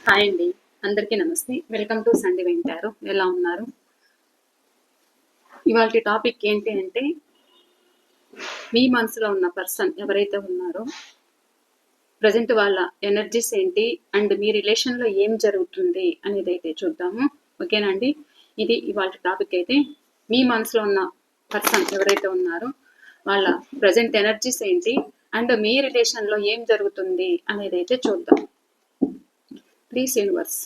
Hi అండి, అందరికీ నమస్తే. వెల్కమ్ టు సండే వింటారు. ఎలా ఉన్నారు? ఇవాళ టాపిక్ ఏంటి అంటే, మీ మనసులో ఉన్న పర్సన్ ఎవరైతే ఉన్నారో ప్రజెంట్ వాళ్ళ ఎనర్జీస్ ఏంటి అండ్ మీ రిలేషన్లో ఏం జరుగుతుంది అనేది అయితే చూద్దాము. ఓకేనా అండి? ఇది ఇవాళ టాపిక్ అయితే, మీ మనసులో ఉన్న పర్సన్ ఎవరైతే ఉన్నారో వాళ్ళ ప్రజెంట్ ఎనర్జీస్ ఏంటి అండ్ మీ రిలేషన్లో ఏం జరుగుతుంది అనేది అయితే చూద్దాం. ప్లీజ్ యూనివర్స్,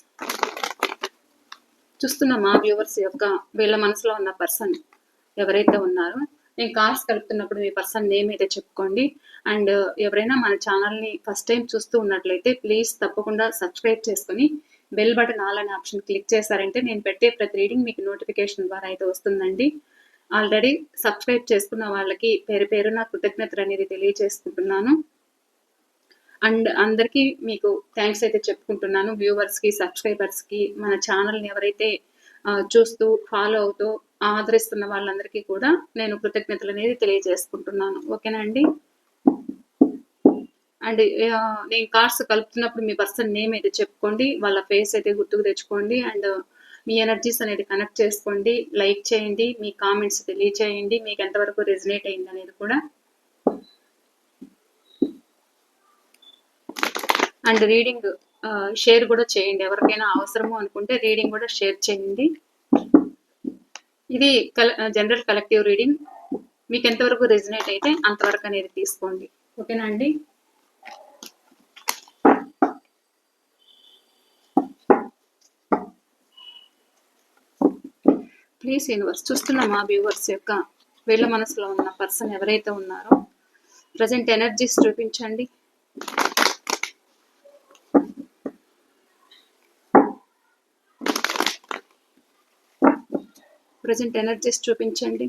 చూస్తున్న మా వ్యూవర్స్ యొక్క వీళ్ళ మనసులో ఉన్న పర్సన్ ఎవరైతే ఉన్నారో, నేను కార్డ్స్ కలుపుతున్నప్పుడు మీ పర్సన్ నేమ్ అయితే చెప్పుకోండి. అండ్ ఎవరైనా మన ఛానల్ని ఫస్ట్ టైం చూస్తూ ఉన్నట్లయితే ప్లీజ్ తప్పకుండా సబ్స్క్రైబ్ చేసుకొని బెల్ బటన్ ఆల్ అనే ఆప్షన్ క్లిక్ చేశారంటే నేను పెట్టే ప్రతి రీడింగ్ మీకు నోటిఫికేషన్ ద్వారా అయితే వస్తుందండి. ఆల్రెడీ సబ్స్క్రైబ్ చేసుకున్న వాళ్ళకి పేరు పేరున కృతజ్ఞతలు అనేది తెలియజేసుకుంటున్నాను. అండ్ అందరికీ మీకు థ్యాంక్స్ అయితే చెప్పుకుంటున్నాను. వ్యూవర్స్కి, సబ్స్క్రైబర్స్కి, మన ఛానల్ని ఎవరైతే చూస్తూ ఫాలో అవుతూ ఆదరిస్తున్న వాళ్ళందరికీ కూడా నేను కృతజ్ఞతలు అనేది తెలియజేసుకుంటున్నాను. ఓకేనా అండి? అండ్ నేను కార్డ్స్ కలుపుతున్నప్పుడు మీ పర్సన్ నేమ్ అయితే చెప్పుకోండి, వాళ్ళ ఫేస్ అయితే గుర్తుకు తెచ్చుకోండి. అండ్ మీ ఎనర్జీస్ అనేది కనెక్ట్ చేసుకోండి, లైక్ చేయండి, మీ కామెంట్స్ తెలియచేయండి, మీకు ఎంతవరకు రెజినేట్ అయింది అనేది కూడా. అండ్ రీడింగ్ షేర్ కూడా చేయండి, ఎవరికైనా అవసరము అనుకుంటే రీడింగ్ కూడా షేర్ చేయండి. ఇది జనరల్ కలెక్టివ్ రీడింగ్, మీకు ఎంతవరకు రెజినేట్ అయితే అంతవరకు అనేది తీసుకోండి. ఓకేనా అండి? ప్లీజ్ యూనివర్స్, చూస్తున్న మా వ్యూవర్స్ యొక్క వీళ్ళ మనసులో ఉన్న పర్సన్ ఎవరైతే ఉన్నారో ప్రజెంట్ ఎనర్జీస్ చూపించండి. ప్రజెంట్ ఎనర్జీస్ చూపించండి.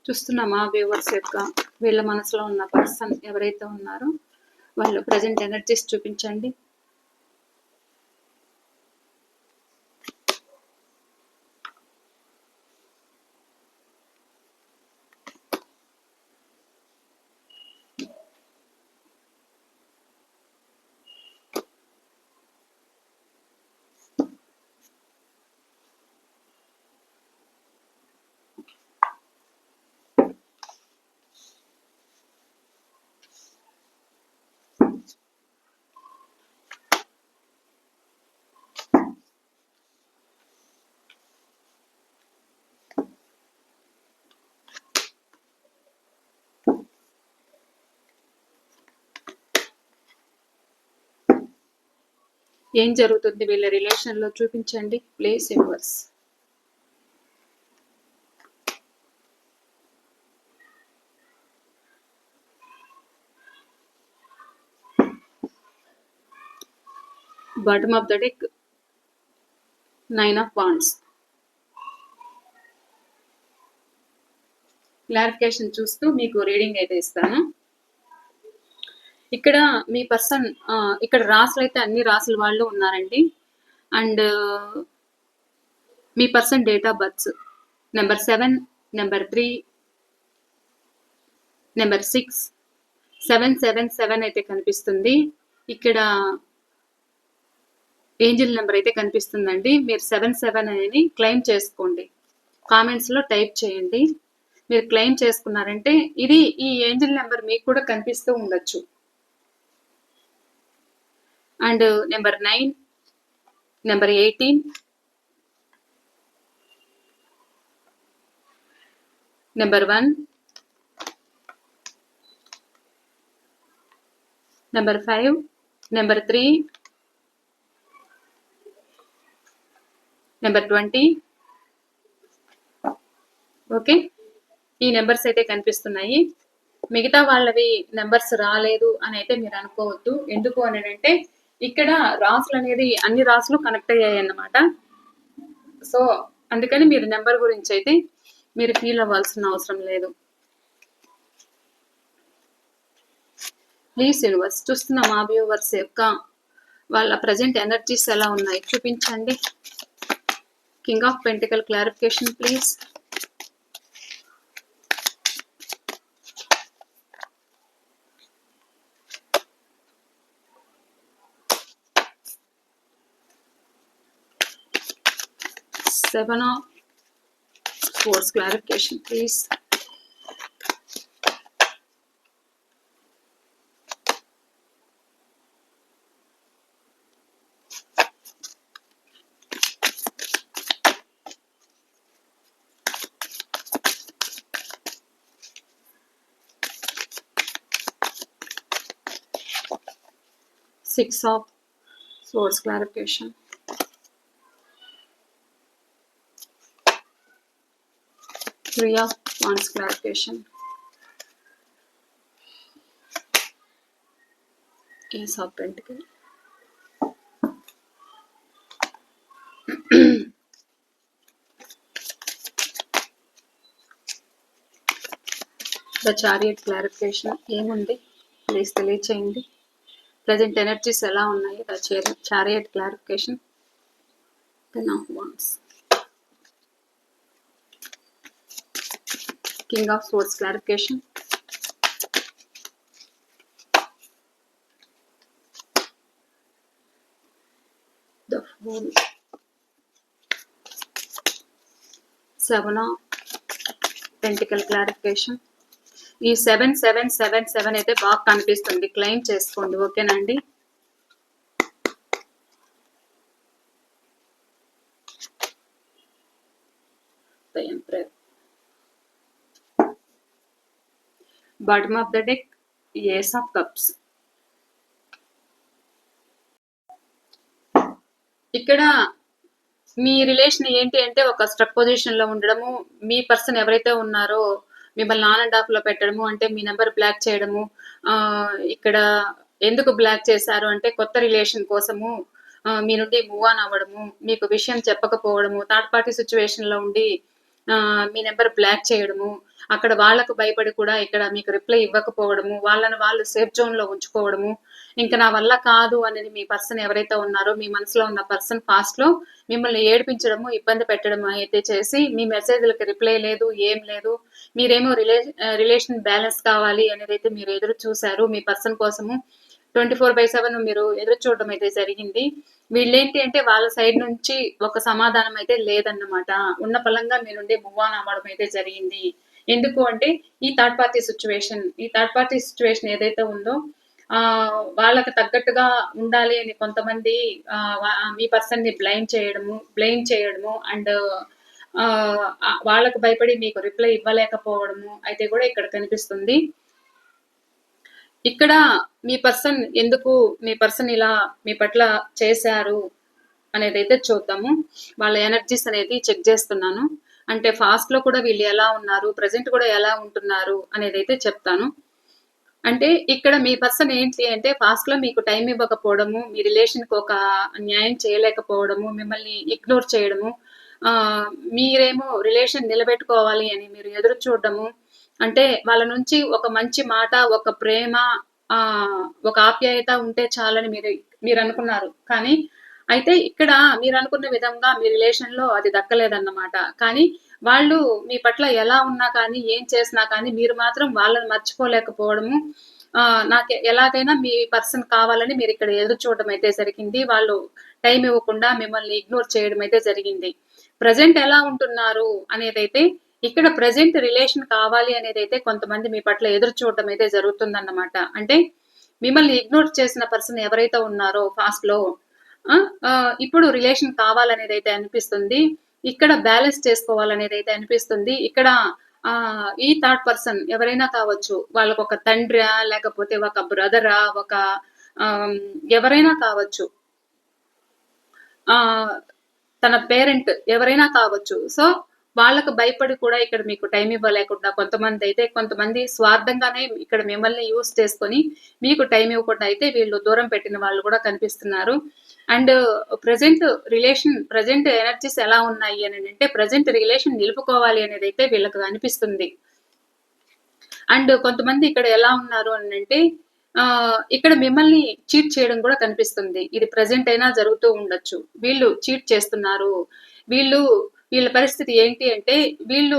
చూస్తున్న మా వ్యూవర్స్ యొక్క వీళ్ళ మనసులో ఉన్న పర్సన్ ఎవరైతే ఉన్నారో వాళ్ళు ప్రజెంట్ ఎనర్జీస్ చూపించండి. ఏం జరుగుతుంది వీళ్ళ రిలేషన్లో చూపించండి please universe. Bottom of the deck, 9 of Wands. Clarification చూస్తూ మీకు రీడింగ్ అయితే ఇస్తాను. ఇక్కడ మీ పర్సన్ ఇక్కడ రాసులు అయితే అన్ని రాసుల వాళ్ళు ఉన్నారండి. And me person date of births number 7, number 3, number 6, 777 అయితే కనిపిస్తుంది. ఇక్కడ ఏంజిల్ నెంబర్ అయితే కనిపిస్తుందండి. మీరు 77 అనేది క్లెయిమ్ చేసుకోండి, కామెంట్స్లో టైప్ చేయండి. మీరు క్లెయిమ్ చేసుకున్నారంటే ఇది ఈ ఏంజిల్ నెంబర్ మీకు కూడా కనిపిస్తూ ఉండొచ్చు. And number 9, number 18, number 1, number 5, number 3, number 20. Okay, ఈ నెంబర్స్ అయితే కనిపిస్తున్నాయి. మిగతా వాళ్ళవి నెంబర్స్ రాలేదు అని అయితే మీరు అనుకోవద్దు. ఎందుకు అని అంటే ఇక్కడ రాసులు అనేది అన్ని రాసులు కనెక్ట్ అయ్యాయి అన్నమాట. సో అందుకని మీరు నెంబర్ గురించి అయితే మీరు ఫీల్ అవ్వాల్సిన అవసరం లేదు. ప్లీజ్ యూనివర్స్, చూస్తున్న మా వ్యూవర్స్ యొక్క వాళ్ళ ప్రజెంట్ ఎనర్జీస్ ఎలా ఉన్నాయి చూపించండి. King of pentacle clarification please. Seven of Swords, clarification, please. Six of Swords, clarification. Three of Wands, clarification. Ace of Pentacles. The Chariot, clarification. ఏముంది ప్లీజ్ తెలియచేయండి. ప్రజెంట్ ఎనర్జీస్ ఎలా ఉన్నాయి? The Chariot, clarification. Ten of Wands. King of Swords, clarification. The Fool. Seven of Pentacles, clarification. ఈ 7777 అయితే బాగా కనిపిస్తుంది, claim చేసుకోండి, ఓకేనండి. Bottom of the deck ace of cups. ఇక్కడ మీ రిలేషన్ ఏంటి అంటే ఒక స్ట్రక్ పొజిషన్ లో ఉండడము, మీ పర్సన్ ఎవరైతే ఉన్నారో మిమ్మల్ని ఆన్ అండ్ ఆఫ్ లో పెట్టడము, అంటే మీ నెంబర్ బ్లాక్ చేయడము. ఇక్కడ ఎందుకు బ్లాక్ చేశారు అంటే కొత్త రిలేషన్ కోసము మీ నుండి మూవ్ ఆన్ అవ్వడము, మీకు విషయం చెప్పకపోవడము, థర్డ్ పార్టీ సిచ్యువేషన్ లో ఉండి మీ నెంబర్ బ్లాక్ చేయడము, అక్కడ వాళ్ళకు భయపడి కూడా ఇక్కడ మీకు రిప్లై ఇవ్వకపోవడము, వాళ్ళని వాళ్ళు సేఫ్ జోన్ లో ఉంచుకోవడము. ఇంకా నా వల్ల కాదు అనేది మీ పర్సన్ ఎవరైతే ఉన్నారో మీ మనసులో ఉన్న పర్సన్ పాస్ట్ లో మిమ్మల్ని ఏడిపించడము, ఇబ్బంది పెట్టడం అయితే చేసి మీ మెసేజ్లకు రిప్లై లేదు, ఏం లేదు. మీరేమో రిలేషన్ బ్యాలెన్స్ కావాలి అనేది అయితే మీరు ఎదురు చూశారు మీ పర్సన్ కోసము. 24/7 మీరు ఎదురు చూడడం అయితే జరిగింది. వీళ్ళేంటి అంటే వాళ్ళ సైడ్ నుంచి ఒక సమాధానం అయితే లేదన్నమాట. ఉన్న పలంగా మీ నుండి మూవ్ ఆన్ అవ్వడం అయితే జరిగింది. ఎందుకు అంటే ఈ థర్డ్ పార్టీ సిచ్యువేషన్ ఏదైతే ఉందో వాళ్ళకి తగ్గట్టుగా ఉండాలి అని కొంతమంది మీ పర్సన్ ని బ్లేమ్ చేయడము అండ్ వాళ్ళకు భయపడి మీకు రిప్లై ఇవ్వలేకపోవడము అయితే కూడా ఇక్కడ కనిపిస్తుంది. ఇక్కడ మీ పర్సన్ ఇలా మీ పట్ల చేశారు అనేది అయితే చూద్దాము. వాళ్ళ ఎనర్జీస్ అనేది చెక్ చేస్తున్నాను. అంటే ఫాస్ట్ లో కూడా వీళ్ళు ఎలా ఉన్నారు, ప్రజెంట్ కూడా ఎలా ఉంటున్నారు అనేది అయితే చెప్తాను. అంటే ఇక్కడ మీ పర్సన్ ఏంటి అంటే ఫాస్ట్ లో మీకు టైం ఇవ్వకపోవడము, మీ రిలేషన్ కి ఒక న్యాయం చేయలేకపోవడము, మిమ్మల్ని ఇగ్నోర్ చేయడము, మీరేమో రిలేషన్ నిలబెట్టుకోవాలి అని మీరు ఎదురు చూడడము. అంటే వాళ్ళ నుంచి ఒక మంచి మాట, ఒక ప్రేమ, ఒక ఆప్యాయత ఉంటే చాలని మీరు అనుకున్నారు. కానీ అయితే ఇక్కడ మీరు అనుకున్న విధంగా మీ రిలేషన్ లో అది దక్కలేదన్నమాట. కానీ వాళ్ళు మీ పట్ల ఎలా ఉన్నా కానీ ఏం చేసినా కానీ మీరు మాత్రం వాళ్ళని మర్చిపోలేకపోవడము. నాకు ఎలాగైనా మీ పర్సన్ కావాలని మీరు ఇక్కడ ఎదురు చూడడం అయితే జరిగింది. వాళ్ళు టైం ఇవ్వకుండా మిమ్మల్ని ఇగ్నోర్ చేయడం అయితే జరిగింది. ప్రజెంట్ ఎలా ఉంటున్నారు అనేదైతే ఇక్కడ ప్రజెంట్ రిలేషన్ కావాలి అనేది అయితే కొంతమంది మీ పట్ల ఎదురు చూడడం అయితే జరుగుతుందన్నమాట. అంటే మిమ్మల్ని ఇగ్నోర్ చేసిన పర్సన్ ఎవరైతే ఉన్నారో ఫాస్ట్ లో ఇప్పుడు రిలేషన్ కావాలనేది అయితే అనిపిస్తుంది. ఇక్కడ బ్యాలెన్స్ చేసుకోవాలనేది అయితే అనిపిస్తుంది. ఇక్కడ ఈ థర్డ్ పర్సన్ ఎవరైనా కావచ్చు, వాళ్ళకు ఒక తండ్రా లేకపోతే ఒక బ్రదరా, ఒక ఎవరైనా కావచ్చు, తన పేరెంట్ ఎవరైనా కావచ్చు. సో వాళ్ళకు భయపడి కూడా ఇక్కడ మీకు టైం ఇవ్వలేకుండా కొంతమంది స్వార్థంగానే ఇక్కడ మిమ్మల్ని యూజ్ చేసుకొని మీకు టైం ఇవ్వకుండా అయితే వీళ్ళు దూరం పెట్టిన వాళ్ళు కూడా కనిపిస్తున్నారు. అండ్ ప్రజెంట్ ఎనర్జీస్ ఎలా ఉన్నాయి అని అంటే ప్రజెంట్ రిలేషన్ నిలుపుకోవాలి అనేది అయితే వీళ్ళకి అనిపిస్తుంది. అండ్ కొంతమంది ఇక్కడ ఎలా ఉన్నారు అని అంటే ఇక్కడ మిమ్మల్ని చీట్ చేయడం కూడా కనిపిస్తుంది. ఇది ప్రజెంట్ అయినా జరుగుతూ ఉండొచ్చు. వీళ్ళు చీట్ చేస్తున్నారు. వీళ్ళ పరిస్థితి ఏంటి అంటే వీళ్ళు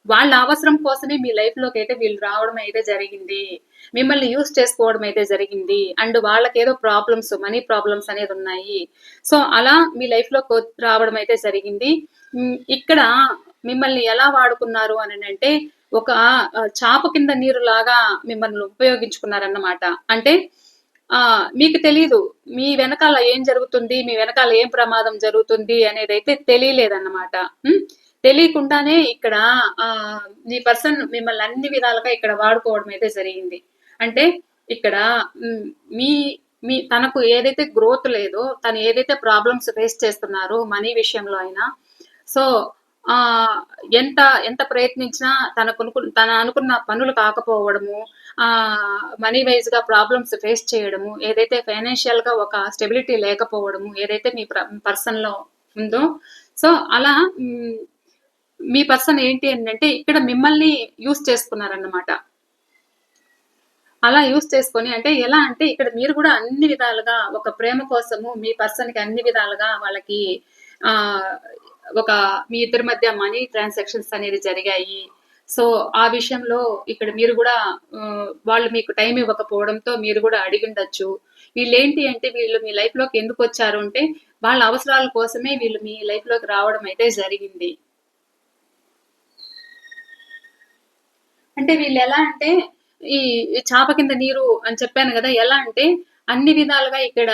వాళ్ళ అవసరం కోసమే మీ లైఫ్‌లోకి అయితే వీళ్ళు రావడం అయితే జరిగింది. మిమ్మల్ని యూజ్ చేసుకోవడం అయితే జరిగింది. అండ్ వాళ్ళకేదో ప్రాబ్లమ్స్, మనీ ప్రాబ్లమ్స్ అనేదున్నాయి. సో, అలా మీ లైఫ్‌లోకి రావడం అయితే జరిగింది. ఇక్కడ మిమ్మల్ని ఎలా వాడుకున్నారు అననంటే, ఒక చాప కింద నీరులాగా మిమ్మల్ని ఉపయోగించుకున్నారన్నమాట. అంటే మీకు తెలీదు. మీ వెనకాల ఏం జరుగుతుంది, మీ వెనకాల ఏం ప్రమాదం జరుగుతుంది అనేదైతే తెలియలేదన్నమాట. హ్మ్. తెలియకుండానే ఇక్కడ ఈ పర్సన్ మిమ్మల్ని అన్ని విధాలుగా ఇక్కడ వాడుకోవడం అయితే జరిగింది. అంటే ఇక్కడ హ్మ్, మీ మీ తనకు ఏదైతే గ్రోత్ లేదో, తను ఏదైతే ప్రాబ్లమ్స్ ఫేస్ చేస్తున్నారో మనీ విషయంలో అయినా, సో ఆహ్, ఎంత ఎంత ప్రయత్నించినా తను అనుకున్న పనులు కాకపోవడము, మనీ వైస్‌గా ప్రాబ్లమ్స్ ఫేస్ చేయడము, ఏదైతే ఫైనాన్షియల్‌గా ఒక స్టెబిలిటీ లేకపోవడము, ఏదైతే మీ పర్సన్‌లో ఉందో, సో అలా మీ పర్సన్ ఏంటి అనంటే ఇక్కడ మిమ్మల్ని యూజ్ చేసుకున్నారన్నమాట. అలా యూజ్ చేసుకొని అంటే ఎలా అంటే ఇక్కడ మీరు కూడా అన్ని విధాలుగా ఒక ప్రేమ కోసము మీ పర్సన్‌కి అన్ని విధాలుగా వాళ్ళకి ఆహ్, ఒక మీ ఇద్దరి మధ్య మనీ ట్రాన్సాక్షన్స్ అనేది జరిగాయి. సో, ఆ విషయంలో ఇక్కడ మీరు గూడా వాళ్ళు మీకు టైం ఇవ్వకపోవడంతో మీరు గూడా అడిగుండొచ్చు. వీళ్ళేంటి అంటే వీళ్ళు మీ లైఫ్‌లోకి ఎందుకొచ్చారు అంటే వాళ్ళ అవసరాల కోసమే వీళ్ళు మీ లైఫ్‌లోకి రావడం అయితే జరిగింది. అంటే వీళ్ళెలా అంటే, ఈ చాప కింద నీరు అని చెప్పాను గదా! ఎలా అంటే, అన్ని విధాలుగా ఇక్కడ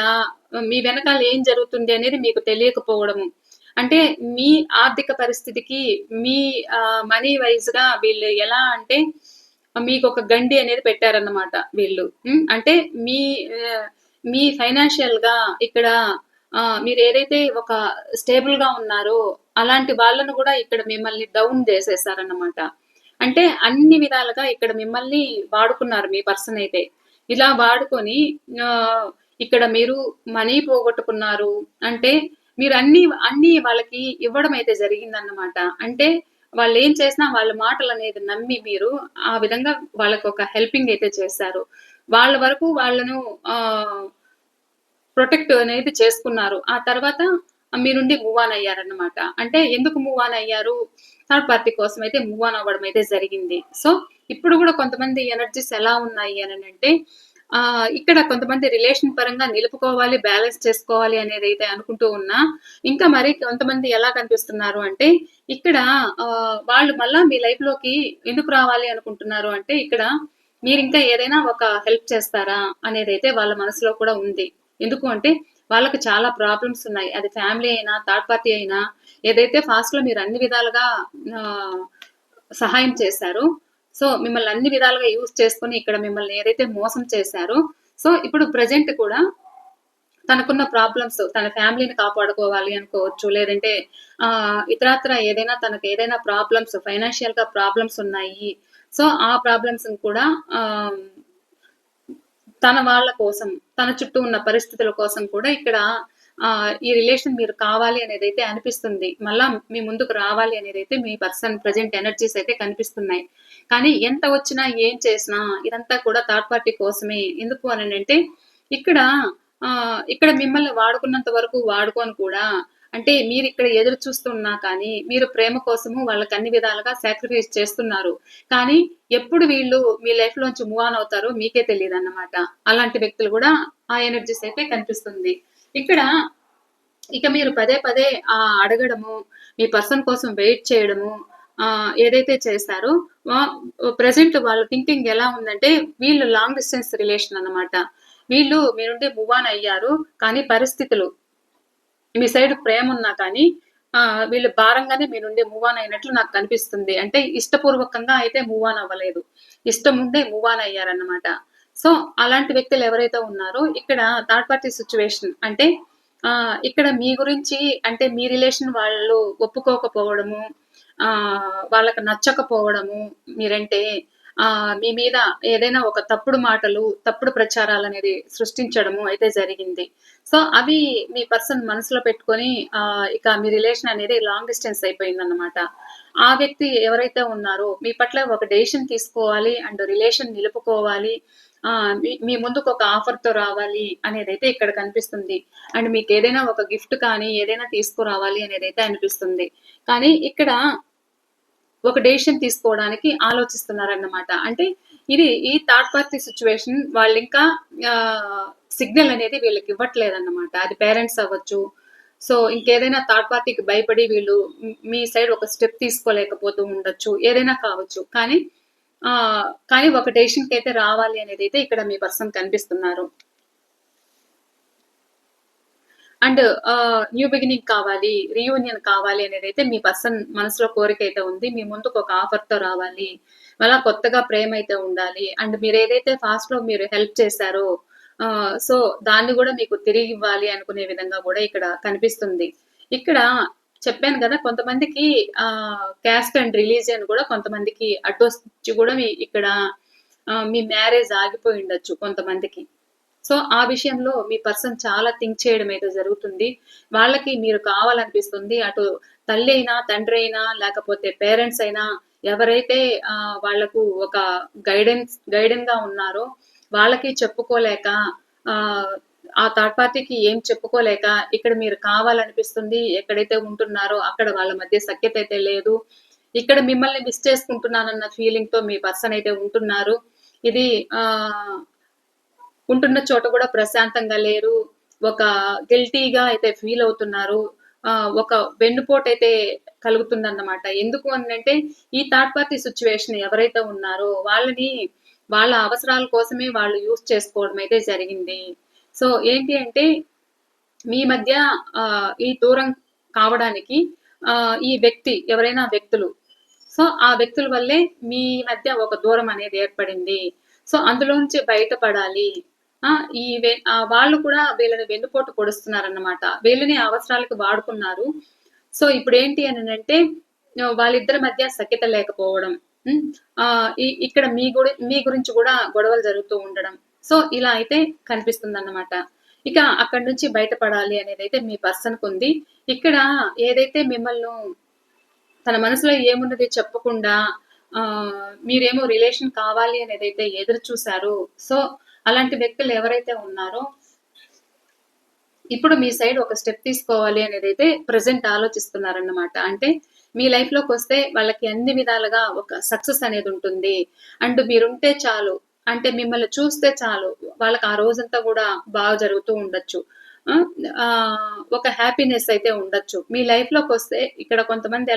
మీ వెనకాల ఏం జరుగుతుంది అనేది మీకు తెలియకపోవడము. అంటే మీ ఆర్థిక పరిస్థితికి మీ మనీ వైస్‌గా వీళ్ళు ఎలా అంటే, మీకొక గండి అనేది పెట్టారన్నమాట వీళ్ళు. అంటే మీ ఆహ్, మీ ఫైనాన్షియల్‌గా ఇక్కడ మీరేదైతే ఒక స్టేబుల్‌గా ఉన్నారో, అలాంటి వాళ్ళను గూడా ఇక్కడ మిమ్మల్ని డౌన్ జేసేసారన్నమాట. అంటే అన్ని విధాలుగా ఇక్కడ మిమ్మల్ని వాడుకున్నారు మీ పర్సన్ అయితే. ఇలా వాడుకొని ఆహ్, ఇక్కడ మీరు మనీ పోగొట్టుకున్నారు. అంటే మీరు అన్నీ వాళ్ళకి ఇవ్వడం అయితే జరిగిందన్నమాట. అంటే వాళ్ళేం చేసినా వాళ్ళ మాటలనేది నమ్మి మీరు ఆ విధంగా వాళ్ళకొక హెల్పింగ్ అయితే చేశారు. వాళ్ళ వరకు వాళ్ళను ఆహ్ ప్రొటెక్ట్ అనేది చేసుకున్నారు. ఆ తర్వాత మీ నుండి మూవ్ ఆన్ అయ్యారన్నమాట. అంటే ఎందుకు మూవ్ ఆన్ అయ్యారు? థర్డ్ పార్టీ కోసం అయితే మూవ్ ఆన్ అవ్వడం అయితే జరిగింది. సో, ఇప్పుడు గూడా కొంతమంది ఎనర్జీస్ ఎలా ఉన్నాయి అననంటే ఇక్కడ కొంతమంది రిలేషన్ పరంగా నిలుపుకోవాలి, బ్యాలెన్స్ చేసుకోవాలి అనేదైతే అనుకుంటూ ఉన్నా, ఇంకా మరి కొంతమంది ఎలా కనిపిస్తున్నారు అంటే, ఇక్కడ వాళ్ళు మళ్ళా మీ లైఫ్‌లోకి ఎందుకు రావాలి అనుకుంటున్నారు అంటే, ఇక్కడ మీరింకా ఏదైనా ఒక హెల్ప్ చేస్తారా అనేదైతే వాళ్ళ మనసులో కూడా ఉంది. ఎందుకు అంటే వాళ్ళకి చాలా ప్రాబ్లమ్స్ ఉన్నాయి. అది ఫ్యామిలీ అయినా, థర్డ్ పార్టీ అయినా ఏదైతే ఫాస్ట్‌లో మీరు అన్ని విధాలుగా ఆహ్, సహాయం చేశారో, సో, మిమ్మల్ని అన్ని విధాలుగా యూజ్ చేసుకొని ఇక్కడ మిమ్మల్ని ఏదైతే మోసం చేశారో, సో, ఇప్పుడు ప్రెజెంట్ కూడా తనకున్న ప్రాబ్లమ్స్ తన ఫ్యామిలీని కాపాడుకోవాలి అనుకోవచ్చు. లేదంటే ఇతరత్రా ఏదైనా తనకేదైనా ప్రాబ్లమ్స్ ఫైనాన్షియల్‌గా ప్రాబ్లమ్స్ ఉన్నాయి. సో, ఆ ప్రాబ్లమ్స్‌ని కూడా ఆహ్ తన వాళ్ళ కోసం, తన చుట్టూ ఉన్న పరిస్థితుల కోసం కూడా ఇక్కడ ఈ రిలేషన్ మీరు కావాలి అనేదైతే అనిపిస్తుంది. మళ్ళా మీ ముందుకు రావాలి అనేదైతే మీ పర్సన్ ప్రెజెంట్ ఎనర్జీస్ అయితే కనిపిస్తున్నాయి. కానీ ఎంత వచ్చినా, ఏం చేసినా ఇదంతా కూడా థర్డ్ పార్టీ కోసమే. ఎందుకు అననంటే ఇక్కడ ఇక్కడ మిమ్మల్ని వాడుకున్నంత వరకు వాడుకొని కూడా అంటే మీరిక్కడ ఎదురు చూస్తున్నా కానీ, మీరు ప్రేమ కోసము వాళ్ళకి అన్ని విధాలుగా సాక్రిఫైస్ చేస్తున్నారు. కానీ ఎప్పుడు వీళ్ళు మీ లైఫ్‌లోంచి మూవ్ ఆన్ అవుతారో మీకే తెలీదన్నమాట. అలాంటి వ్యక్తులు గూడా ఆ ఎనర్జీస్ అయితే కనిపిస్తుంది. ఇక్కడ ఇక మీరు పదే పదే అడగడము, మీ పర్సన్ కోసం వెయిట్ చేయడము ఏదైతే చేశారో ప్రెజెంట్ వాళ్ళ థింకింగ్ ఎలా ఉందంటే వీళ్ళు లాంగ్ డిస్టెన్స్ రిలేషన్ అన్నమాట. వీళ్ళు మీ నుండి మూవ్ ఆన్ అయ్యారు. కానీ పరిస్థితులు మీ సైడ్ ప్రేమున్నా కానీ వీళ్ళు భారంగానే మీ నుండి మూవ్ ఆన్ అయినట్లు నాకు కనిపిస్తుంది. అంటే ఇష్టపూర్వకంగా అయితే మూవ్ ఆన్ అవ్వలేదు. ఇష్టం ఉండే మూవ్ ఆన్ అయ్యారన్నమాట. సో, అలాంటి వ్యక్తులు ఎవరైతే ఉన్నారో ఇక్కడ థర్డ్ పార్టీ సిట్యుయేషన్ అంటే ఇక్కడ మీ గురించి అంటే మీ రిలేషన్ వాళ్ళు ఒప్పుకోకపోవడము, వాళ్ళకి నచ్చకపోవడము మీరంటే మీ మీద ఏదైనా ఒక తప్పుడు మాటలు, తప్పుడు ప్రచారాలనేది సృష్టించడము అయితే జరిగింది. సో, అవి మీ పర్సన్ మనసులో పెట్టుకొని ఇక మీ రిలేషన్ అనేది లాంగ్ డిస్టెన్స్ అయిపోయిందన్నమాట. ఆ వ్యక్తి ఎవరైతే ఉన్నారో మీ పట్ల ఒక డెసిషన్ తీసుకోవాలి అండ్ రిలేషన్ నిలుపుకోవాలి. మీ మీ ముందుకు ఒక ఆఫర్‌తో రావాలి అనేదైతే ఇక్కడ కనిపిస్తుంది. అండ్ మీకేదైనా ఒక గిఫ్ట్ కానీ, ఏదైనా తీసుకురావాలి అనేదైతే అనిపిస్తుంది. కానీ ఇక్కడ ఒక డెసిషన్ తీసుకోవడానికి ఆలోచిస్తున్నారన్నమాట. అంటే ఈ థర్డ్ పార్టీ సిట్యుయేషన్ వాళ్ళింకా సిగ్నల్ అనేది వీళ్ళకి ఇవ్వట్లేదన్నమాట. అది పేరెంట్స్ అవ్వచ్చు. సో, ఇంకేదైనా థర్డ్ పార్టీకి భయపడి వీళ్ళు మీ సైడ్ ఒక స్టెప్ తీసుకోలేకపోతూ ఉండొచ్చు. ఏదైనా కావచ్చు. కానీ ఒక డెసిషన్‌కైతే రావాలి అనేదైతే ఇక్కడ మీ పర్సన్ కనిపిస్తున్నారు. అండ్ న్యూ బిగినింగ్ కావాలి, రీయూనియన్ కావాలి అనేదైతే మీ పర్సన్ మనసులో కోరికైతే ఉంది. మీ ముందుకు ఒక ఆఫర్‌తో రావాలి. అలా కొత్తగా ప్రేమైతే ఉండాలి. అండ్ మీరేదైతే పాస్ట్‌లో మీరు హెల్ప్ చేశారో సో, దాన్ని గూడా మీకు తిరిగివ్వాలి అనుకునే విధంగా గూడా ఇక్కడ కనిపిస్తుంది. ఇక్కడ చెప్పాను గదా! కొంతమందికి క్యాస్ట్ అండ్ రిలీజియన్ గూడా కొంతమందికి అడ్డొచ్చి గూడా ఇక్కడ మీ మ్యారేజ్ ఆగిపోయుండొచ్చు కొంతమందికి. సో, ఆ విషయంలో మీ పర్సన్ చాలా థింక్ చేయడం అయితే జరుగుతుంది. వాళ్ళకి మీరు కావాలనిపిస్తుంది. అటు తల్లి అయినా, తండ్రి అయినా, లేకపోతే పేరెంట్స్ అయినా ఎవరైతే వాళ్ళకు ఒక గైడెన్‌గా ఉన్నారో వాళ్ళకి చెప్పుకోలేక ఆహ్, ఆ థర్డ్ పార్టీకి ఏం చెప్పుకోలేక ఇక్కడ మీరు కావాలనిపిస్తుంది. ఎక్కడైతే ఉంటున్నారో అక్కడ వాళ్ళ మధ్య సఖ్యత అయితే లేదు. ఇక్కడ మిమ్మల్ని మిస్ చేసుకుంటున్నానన్న ఫీలింగ్‌తో మీ పర్సన్ అయితే ఉంటున్నారు. ఇది ఉంటున్న చోట కూడా ప్రశాంతంగా లేరు. ఒక గిల్టీగా అయితే ఫీల్ అవుతున్నారు. ఒక వెన్నుపోటైతే కలుగుతుందన్నమాట. ఎందుకు అనంటే ఈ థర్డ్ పార్టీ సిట్యుయేషన్ ఎవరైతే ఉన్నారో వాళ్ళ అవసరాల కోసమే వాళ్ళు యూజ్ చేసుకోవడం అయితే జరిగింది. సో, ఏంటి అంటే మీ మధ్య ఈ దూరం కావడానికి ఈ ఎవరైనా వ్యక్తులు సో, ఆ వ్యక్తుల వల్లే మీ మధ్య ఒక దూరం అనేది ఏర్పడింది. సో, అందులోంచి బయటపడాలి. ఆ! వాళ్ళు కూడా వీళ్ళని వెన్నుపోటు పొడుస్తున్నారన్నమాట. వీళ్ళని అవసరాలకు వాడుకున్నారు. సో, ఇప్పుడేంటి అనంటే వాళ్ళిద్దరి మధ్య సఖ్యత లేకపోవడం. హ్మ్. ఇక్కడ మీ గురించి గూడా గొడవలు జరుగుతూ ఉండడం. సో, ఇలా అయితే కనిపిస్తుందన్నమాట. ఇక అక్కడి నుంచి బయటపడాలి అనేదైతే మీ పర్సన్‌కుంది. ఇక్కడ ఏదైతే తన మనసులో ఏమున్నది చెప్పకుండా మీరేమో రిలేషన్ కావాలి అనేదైతే ఎదురు చూసారో సో, అలాంటి వ్యక్తులు ఎవరైతే ఉన్నారో ఇప్పుడు మీ సైడ్ ఒక స్టెప్ తీసుకోవాలి అనేదైతే ప్రెజెంట్ ఆలోచిస్తున్నారన్నమాట. అంటే మీ లైఫ్‌లోకొస్తే వాళ్ళకి అన్ని విధాలుగా ఒక సక్సెస్ అనేది ఉంటుంది. అండ్ మీరుంటే చాలు. అంటే మిమ్మల్ని చూస్తే చాలు. వాళ్ళకి ఆ రోజంతా గూడా బాగా జరుగుతూ ఉండొచ్చు. ఒక హ్యాపీనెస్ అయితే ఉండొచ్చు. మీ లైఫ్‌లోకొస్తే ఇక్కడ కొంతమంది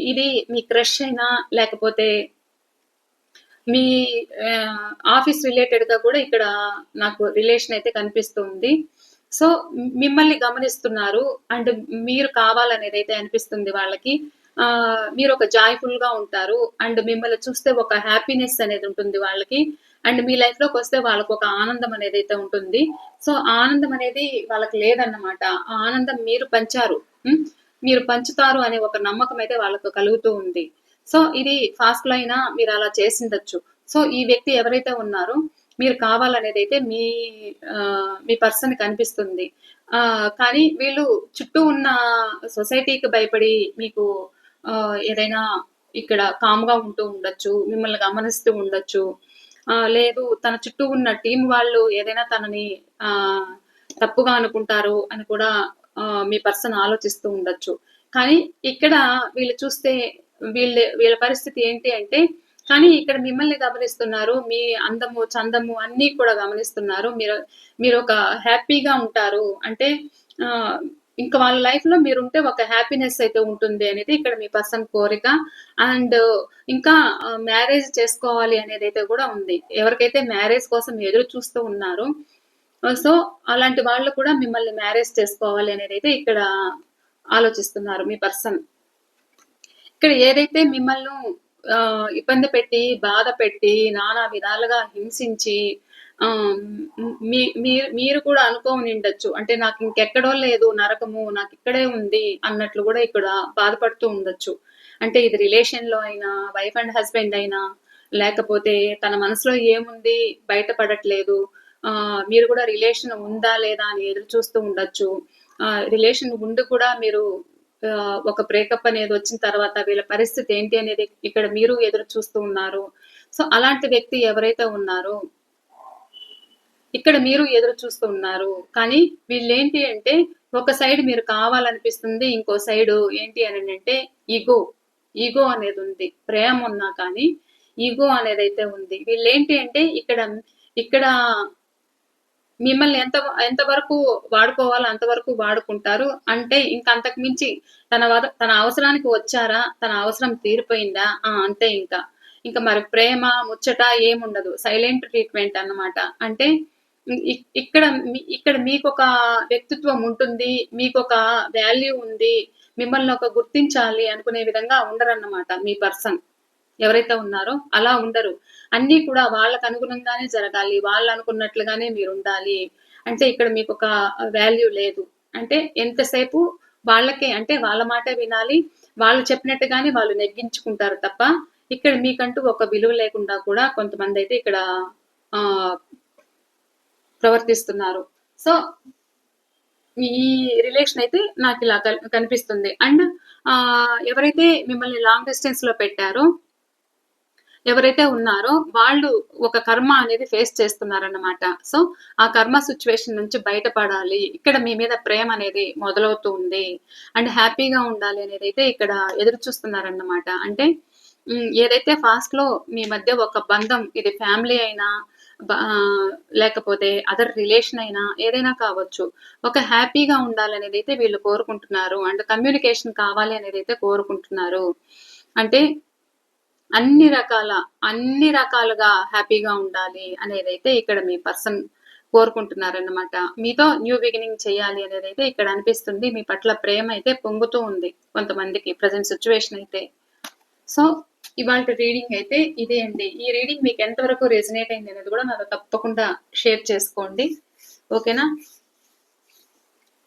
ఇది మీ క్రష్ అయినా లేకపోతే మీ ఆఫీస్ రిలేటెడ్‌గా కూడా ఇక్కడ నాకు రిలేషన్ అయితే కనిపిస్తుంది. సో, మిమ్మల్ని గమనిస్తున్నారు. అండ్ మీరు కావాలనేదైతే అనిపిస్తుంది వాళ్ళకి. మీరొక జాయ్‌ఫుల్‌గా ఉంటారు. అండ్ మిమ్మల్ని చూస్తే ఒక హ్యాపీనెస్ అనేది ఉంటుంది వాళ్ళకి. అండ్ మీ లైఫ్‌లోకొస్తే వాళ్ళకొక ఆనందం అనేదైతే ఉంటుంది. సో, ఆనందం అనేది వాళ్ళకి లేదన్నమాట. ఆ ఆనందం మీరు పంచారు. హ్మ్. మీరు పంచుతారు అనే ఒక నమ్మకం అయితే వాళ్ళకు కలుగుతూ ఉంది. సో, ఇది ఫాస్ట్‌లో అయినా మీరలా చేసుండొచ్చు. సో, ఈ వ్యక్తి ఎవరైతే ఉన్నారో మీరు కావాలనేదైతే మీ పర్సన్‌కి అనిపిస్తుంది. కానీ వీళ్ళు చుట్టూ ఉన్న సొసైటీకి భయపడి మీకు ఏదైనా ఇక్కడ కామ్‌గా ఉంటూ ఉండొచ్చు. మిమ్మల్ని గమనిస్తూ ఉండొచ్చు. లేదు తన చుట్టూ ఉన్న టీమ్ వాళ్ళు ఏదైనా తనని ఆహ్, తప్పుగా అనుకుంటారు అని కూడా మీ పర్సన్ ఆలోచిస్తూ ఉండొచ్చు. కానీ ఇక్కడ వీళ్ళు చూస్తే వీళ్ళ పరిస్థితి ఏంటి అంటే కానీ ఇక్కడ మిమ్మల్ని గమనిస్తున్నారు. మీ అందము, చందము అన్నీ కూడా గమనిస్తున్నారు. మీరొక హ్యాపీగా ఉంటారు. అంటే ఆహ్, ఇంక వాళ్ళ లైఫ్‌లో మీరుంటే ఒక హ్యాపీనెస్ అయితే ఉంటుంది అనేది ఇక్కడ మీ పర్సన్ కోరిక. అండ్ ఇంకా మ్యారేజ్ చేసుకోవాలి అనేదైతే గూడా ఉంది. ఎవరికైతే మ్యారేజ్ కోసం ఎదురు చూస్తూ ఉన్నారో సో, అలాంటి వాళ్ళు కూడా మిమ్మల్ని మ్యారేజ్ చేసుకోవాలి అనేదైతే ఇక్కడ ఆలోచిస్తున్నారు మీ పర్సన్. ఇక్కడ ఏదైతే మిమ్మల్ని ఇబ్బంది పెట్టి, బాధ పెట్టి, నానా విధాలుగా హింసించి ఆహ్, మీరు కూడా అనుకోనుండొచ్చు. అంటే నాకింకెక్కడో లేదు నరకము, నాకిక్కడే ఉంది అన్నట్లు గూడా ఇక్కడ బాధపడుతూ ఉండొచ్చు. అంటే ఇది రిలేషన్‌లో అయినా, వైఫ్ అండ్ హస్బెండ్ అయినా, లేకపోతే తన మనసులో ఏముంది బయట పడట్లేదు. మీరు గూడా రిలేషన్ ఉందా? లేదా? అని ఎదురు చూస్తూ ఉండొచ్చు. రిలేషన్ ఉండి కూడా మీరు ఒక బ్రేకప్ అనేదొచ్చిన తర్వాత వీళ్ళ పరిస్థితి ఏంటి అనేది ఇక్కడ మీరు ఎదురు చూస్తూ ఉన్నారు. సో, అలాంటి వ్యక్తి ఎవరైతే ఉన్నారో, ఇక్కడ మీరు ఎదురు చూస్తూ ఉన్నారు. కానీ వీళ్ళేంటి అంటే, ఒక సైడ్ మీరు కావాలనిపిస్తుంది. ఇంకో సైడు ఏంటి అనంటే ఇగో. ఈగో అనేది ఉంది. ప్రేమ ఉన్నా కానీ ఈగో అనేది అయితే ఉంది. వీళ్ళేంటి అంటే ఇక్కడ మిమ్మల్ని ఎంతవరకు వాడుకోవాలో అంతవరకు వాడుకుంటారు. అంటే ఇంక అంతకు మించి తన అవసరానికి వచ్చారా? తన అవసరం తీరిపోయిందా? ఆ! అంతే ఇంకా. ఇంక మరి ప్రేమ, ముచ్చట ఏముండదు. సైలెంట్ ట్రీట్‌మెంట్ అన్నమాట. అంటే ఇక్కడ మీకొక వ్యక్తిత్వం ఉంటుంది. మీకొక వాల్యూ ఉంది. మిమ్మల్ని ఒక గుర్తించాలి అనుకునే విధంగా ఉండరన్నమాట మీ పర్సన్. ఎవరైతే ఉన్నారో అలా ఉండరు. అన్నీ కూడా వాళ్ళకి అనుగుణంగానే జరగాలి. వాళ్ళు అనుకున్నట్లుగానే మీరుండాలి. అంటే ఇక్కడ మీకొక వాల్యూ లేదు. అంటే ఎంతసేపు వాళ్ళకే అంటే వాళ్ళ మాటే వినాలి. వాళ్ళు చెప్పినట్టుగానే వాళ్ళు నెగ్గించుకుంటారు తప్ప, ఇక్కడ మీకంటూ ఒక విలువ లేకుండా కూడా కొంతమందైతే ఇక్కడ ఆహ్, ప్రవర్తిస్తున్నారు. సో, ఈ రిలేషన్ అయితే నాకిలా కనిపిస్తుంది. అండ్ ఎవరైతే మిమ్మల్ని లాంగ్ డిస్టెన్స్‌లో పెట్టారో ఎవరైతే ఉన్నారో వాళ్ళు ఒక కర్మ అనేది ఫేస్ చేస్తున్నారన్నమాట. సో, ఆ కర్మ సిట్యుయేషన్ నుంచి బయటపడాలి. ఇక్కడ మీ మీద ప్రేమ అనేది మొదలవుతూ ఉంది. అండ్ హ్యాపీగా ఉండాలి అనేదైతే ఇక్కడ ఎదురు చూస్తున్నారన్నమాట. అంటే ఏదైతే ఫాస్ట్‌లో మీ మధ్య ఒక బంధం ఇది ఫ్యామిలీ అయినా లేకపోతే అదర్ రిలేషన్ అయినా ఏదైనా కావచ్చు. ఒక హ్యాపీగా ఉండాలనేదైతే వీళ్ళు కోరుకుంటున్నారు. అండ్ కమ్యూనికేషన్ కావాలి అనేదైతే కోరుకుంటున్నారు. అంటే అన్ని రకాలుగా హ్యాపీగా ఉండాలి అనేదైతే ఇక్కడ మీ పర్సన్ కోరుకుంటున్నారన్నమాట. మీతో న్యూ బిగినింగ్ చేయాలి అనేదైతే ఇక్కడ అనిపిస్తుంది. మీ పట్ల ప్రేమ అయితే పొంగుతూ ఉంది కొంతమందికి ప్రెజెంట్ సిచ్యువేషన్ అయితే. సో, ఇవాల్టి రీడింగ్ అయితే ఇదే అండి. ఈ రీడింగ్ మీకు ఎంతవరకు రెజనేట్ అయింది అనేది కూడా నాతో తప్పకుండా షేర్ చేసుకోండి. ఓకేనా?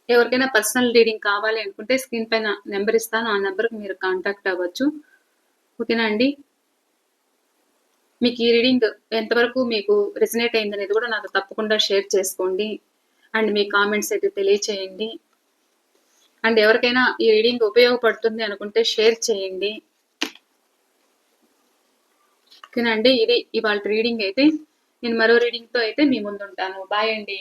ఎవరికైనా పర్సనల్ రీడింగ్ కావాలి అనుకుంటే స్క్రీన్ పైన నెంబర్ ఇస్తాను. ఆ నెంబర్కి మీరు కాంటాక్ట్ అవ్వచ్చు. ఓకేనా అండి? మీకు ఈ రీడింగ్ ఎంతవరకు మీకు రెజనేట్ అయిందనేది కూడా నాకు తప్పకుండా షేర్ చేసుకోండి. అండ్ మీ కామెంట్స్ అయితే తెలియచేయండి. అండ్ ఎవరికైనా ఈ రీడింగ్ ఉపయోగపడుతుంది అనుకుంటే షేర్ చేయండి. ఓకేనా అండి? ఇది ఇవాళ రీడింగ్ అయితే. నేను మరో రీడింగ్తో అయితే మీ ముందుంటాను. బాయ్ అండి.